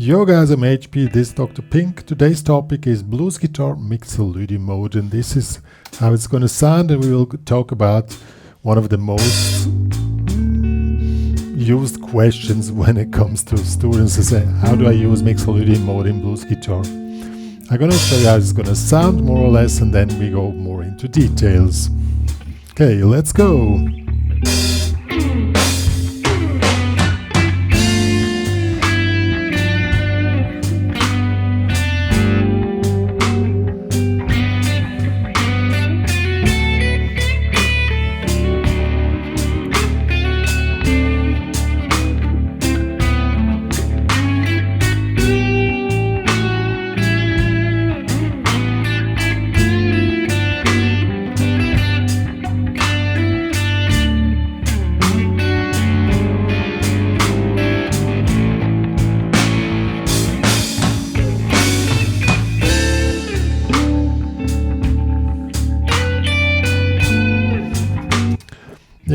Yo guys, I'm HP, this is Dr. Pink. Today's topic is blues guitar Mixolydian mode, and this is how it's going to sound, and we will talk about one of the most used questions when it comes to students. They say, how do I use Mixolydian mode in blues guitar? I'm going to show you how it's going to sound more or less, and then we go more into details. Okay, let's go.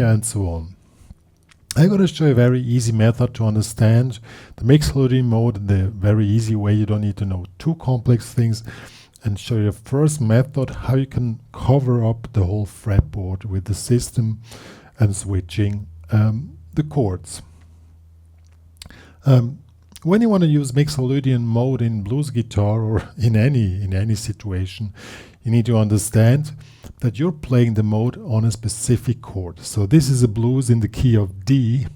And so on. I'm going to show you a very easy method to understand the Mixolydian mode in the very easy way. You don't need to know too complex things, and show you a first method how you can cover up the whole fretboard with the system and switching the chords. When you want to use Mixolydian mode in blues guitar or in any situation, you need to understand that you're playing the mode on a specific chord. So this is a blues in the key of D,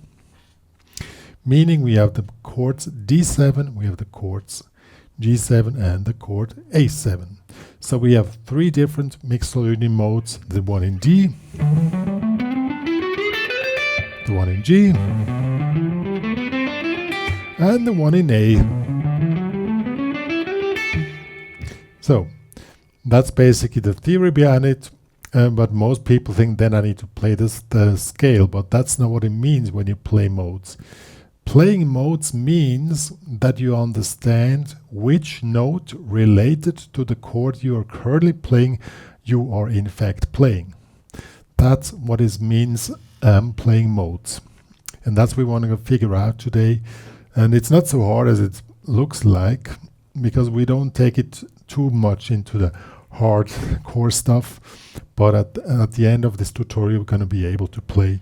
meaning we have the chords D7, we have the chords G7 and the chord A7. So we have three different Mixolydian modes, the one in D, the one in G, and the one in A. So that's basically the theory behind it, but most people think then I need to play the scale, but that's not what it means when you play modes. Playing modes means that you understand which note related to the chord you are currently playing you are in fact playing. That's what it means playing modes. And that's what we want to figure out today. And it's not so hard as it looks like, because we don't take it too much into the hardcore stuff, but at the end of this tutorial we're going to be able to play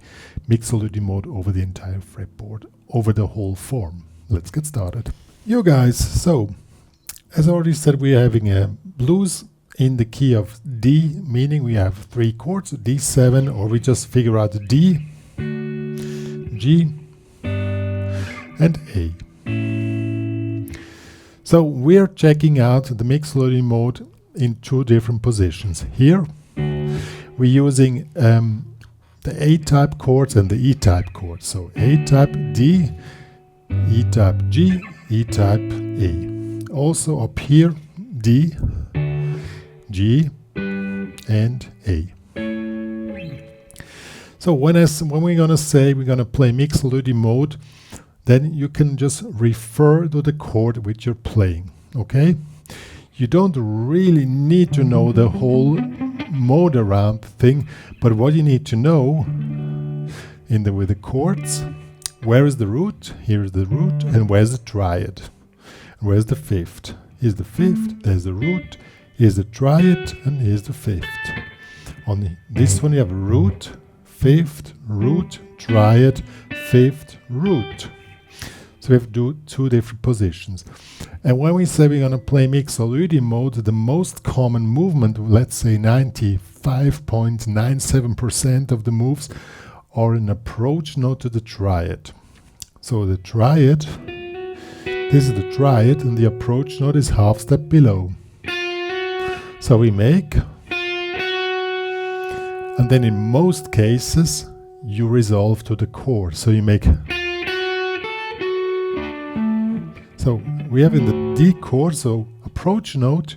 Mixolydian mode over the entire fretboard, over the whole form. Let's get started. Yo guys, so as I already said, we're having a blues in the key of D, meaning we have three chords, D7, or we just figure out D, G, and A. So we're checking out the Mixolydian mode in two different positions. Here we're using the A-type chords and the E-type chords. So A-type D, E-type G, E-type A. Also up here D, G, and A. So when we're going to say we're going to play Mixolydian mode, then you can just refer to the chord which you're playing, okay? You don't really need to know the whole mode around thing, but what you need to know with the chords, where is the root? Here is the root, and where's the triad? And where's the fifth? Here's the fifth, there's the root, here's the triad, and here's the fifth. On this one you have root, fifth, root, triad, fifth, root. So we have to do two different positions. And when we say we're going to play Mixolydian mode, the most common movement, let's say 95.97% of the moves, are an approach note to the triad. So the triad, this is the triad, and the approach note is half step below. So we make, and then in most cases you resolve to the chord. So you make. So we have in the D chord, so approach note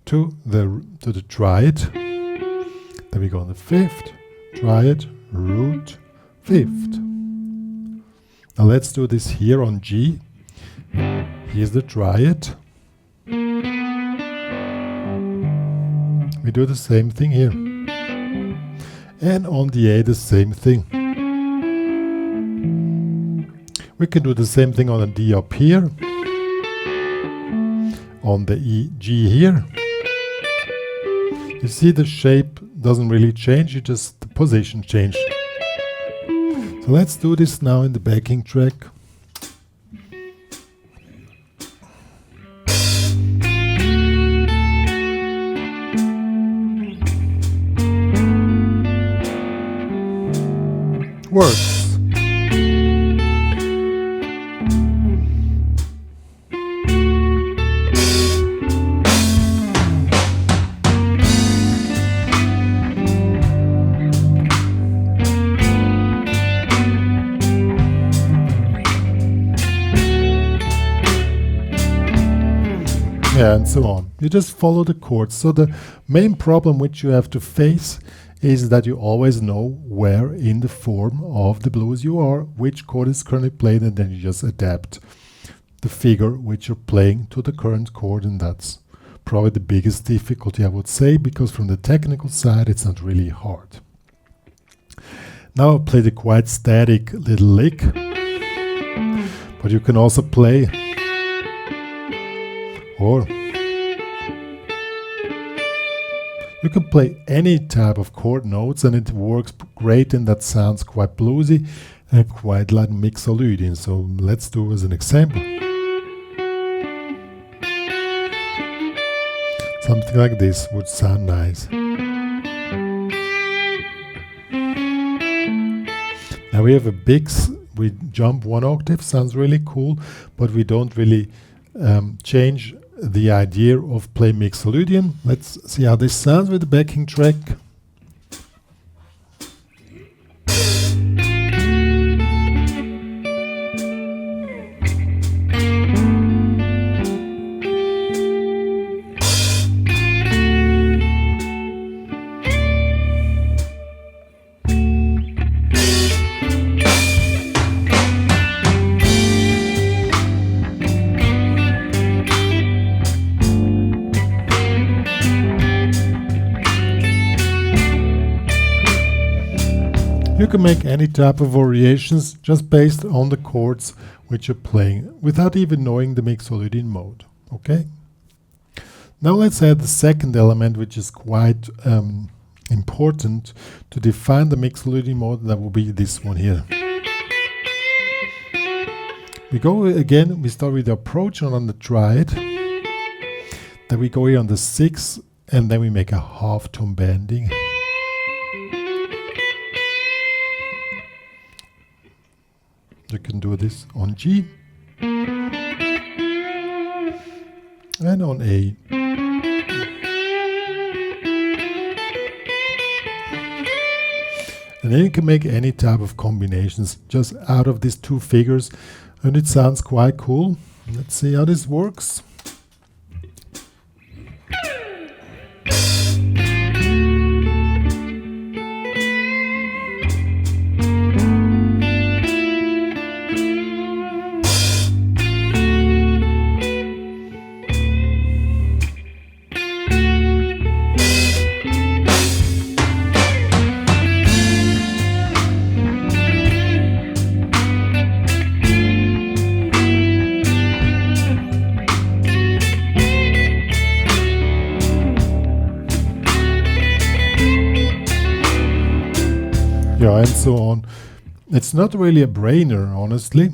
to the triad. Then we go on the fifth, triad, root, fifth. Now let's do this here on G. Here's the triad. We do the same thing here. And on the A, the same thing. We can do the same thing on a D up here. on the E, G here. You see the shape doesn't really change, you just the position change. So let's do this now in the backing track. Works. Yeah, and so on. You just follow the chords. So the main problem which you have to face is that you always know where in the form of the blues you are, which chord is currently played, and then you just adapt the figure which you're playing to the current chord, and that's probably the biggest difficulty, I would say, because from the technical side it's not really hard. Now I'll play the quite static little lick, but you can also play, or you can play any type of chord notes and it works great, and that sounds quite bluesy and quite like Mixolydian. So let's do as an example. Something like this would sound nice. Now we have a big, we jump one octave, sounds really cool, but we don't really change the idea of playing Mixolydian. Let's see how this sounds with the backing track. You can make any type of variations just based on the chords which you're playing without even knowing the Mixolydian mode. Okay? Now let's add the second element, which is quite important to define the Mixolydian mode. That will be this one here. We go again, we start with the approach on the triad. Then we go here on the 6th, and then we make a half tone bending. You can do this on G and on A. And then you can make any type of combinations just out of these two figures, and it sounds quite cool. Let's see how this works. Yeah, and so on. It's not really a brainer, honestly.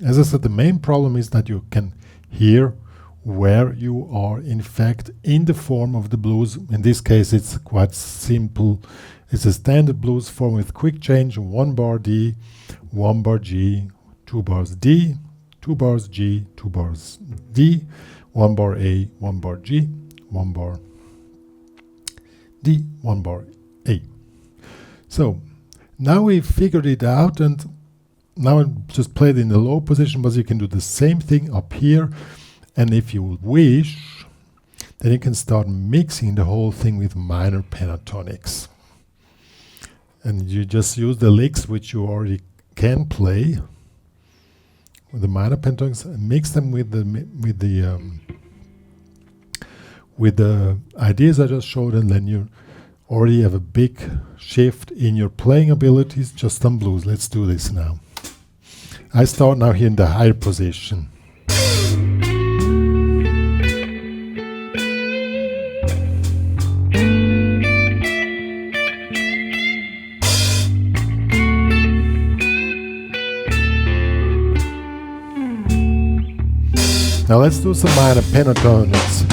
As I said, the main problem is that you can hear where you are, in fact, in the form of the blues. In this case, it's quite simple. It's a standard blues form with quick change: 1 bar D, 1 bar G, 2 bars D, 2 bars G, 2 bars D, 1 bar A, 1 bar G, 1 bar D, 1 bar A. So now we've figured it out, and now I just played in the low position, but you can do the same thing up here. And if you wish, then you can start mixing the whole thing with minor pentatonics. And you just use the licks which you already can play with the minor pentatonics, and mix them with the ideas I just showed, and then you already have a big shift in your playing abilities just on blues. Let's do this now. I start now here in the higher position. Now let's do some minor pentatonics.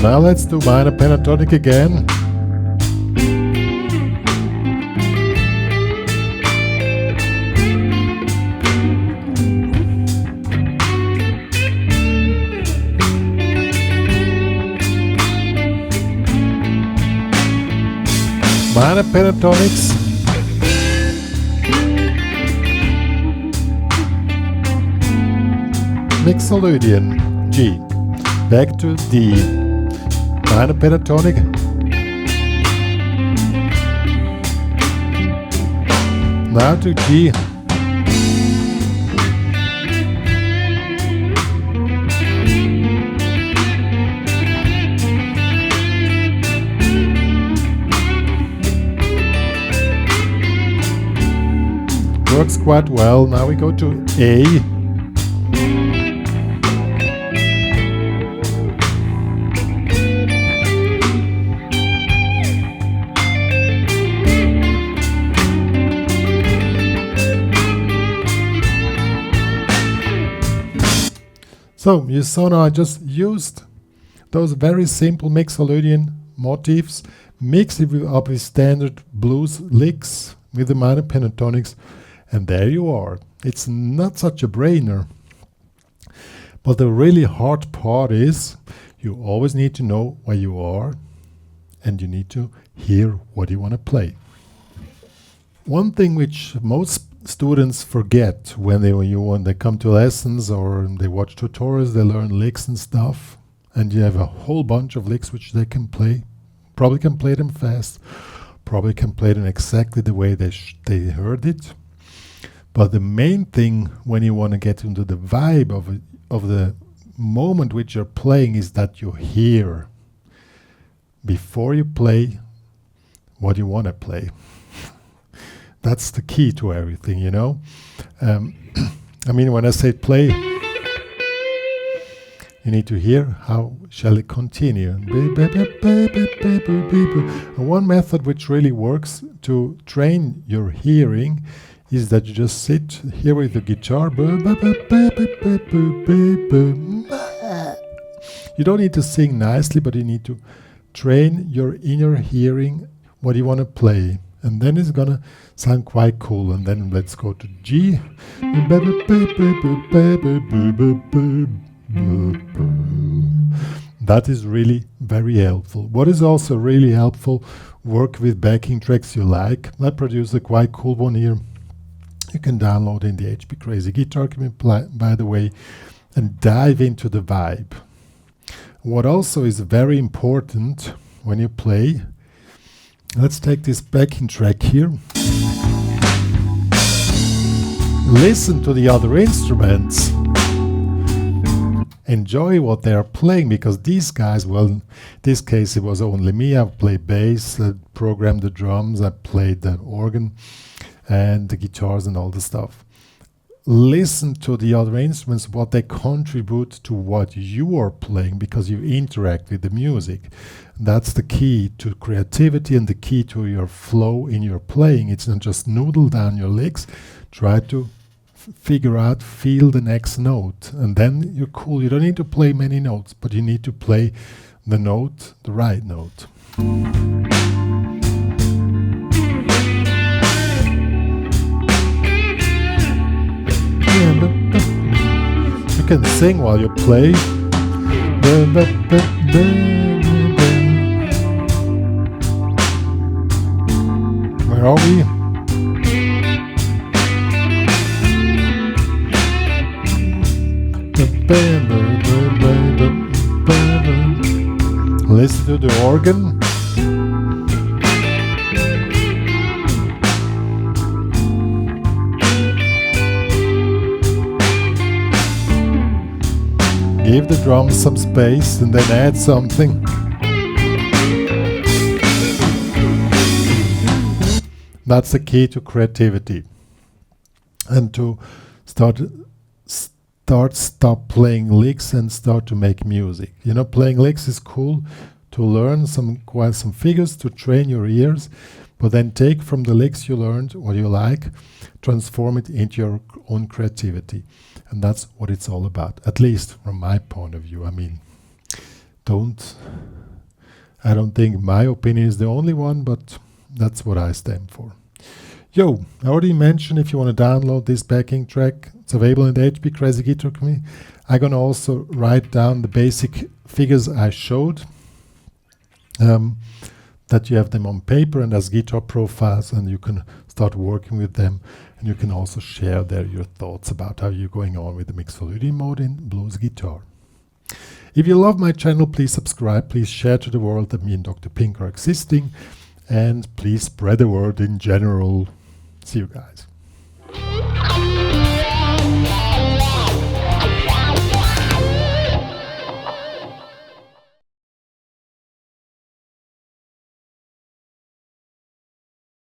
Now let's do minor pentatonic again. Minor pentatonics. Mixolydian G. Back to D. Minor pentatonic. Now to G. Works quite well. Now we go to A. So you saw now I just used those very simple Mixolydian motifs, mixed it up with standard blues licks with the minor pentatonics, and there you are. It's not such a brainer. But the really hard part is you always need to know where you are, and you need to hear what you want to play. One thing which most students forget when they come to lessons or they watch tutorials, they learn licks and stuff, and you have a whole bunch of licks which they can play. Probably can play them fast, probably can play them exactly the way they heard it. But the main thing when you want to get into the vibe of the moment which you're playing is that you hear before you play what you want to play. That's the key to everything, you know. I mean, when I say play, you need to hear how shall it continue. And one method which really works to train your hearing is that you just sit here with the guitar. You don't need to sing nicely, but you need to train your inner hearing what you want to play. And then it's gonna sound quite cool. And then let's go to G. That is really very helpful. What is also really helpful, work with backing tracks you like. I produced a quite cool one here. You can download in the HPCrazy guitar community, by the way, and dive into the vibe. What also is very important when you play, let's take this backing track here. Listen to the other instruments. Enjoy what they are playing, because these guys, well, in this case it was only me. I played bass, I programmed the drums, I played the organ and the guitars and all the stuff. Listen to the other instruments, what they contribute to what you are playing, because you interact with the music. That's the key to creativity and the key to your flow in your playing. It's not just noodle down your licks. Try to figure out, feel the next note, and then you're cool. You don't need to play many notes, but you need to play the note, the right note. You can sing while you play. Where are we? Listen to the organ. Give the drums some space and then add something. That's the key to creativity. And to start stop playing licks and start to make music. You know, playing licks is cool to learn some figures to train your ears, but then take from the licks you learned what you like, transform it into your own creativity. And that's what it's all about, at least from my point of view. I mean, I don't think my opinion is the only one, but that's what I stand for. Yo, I already mentioned if you want to download this backing track, it's available in the HPCrazy guitar community. I'm going to also write down the basic figures I showed, that you have them on paper and as guitar profiles, and you can start working with them, and you can also share there your thoughts about how you're going on with the Mixolydian mode in blues guitar. If you love my channel, please subscribe, please share to the world that me and Dr. Pink are existing, and please spread the word in general. See you guys.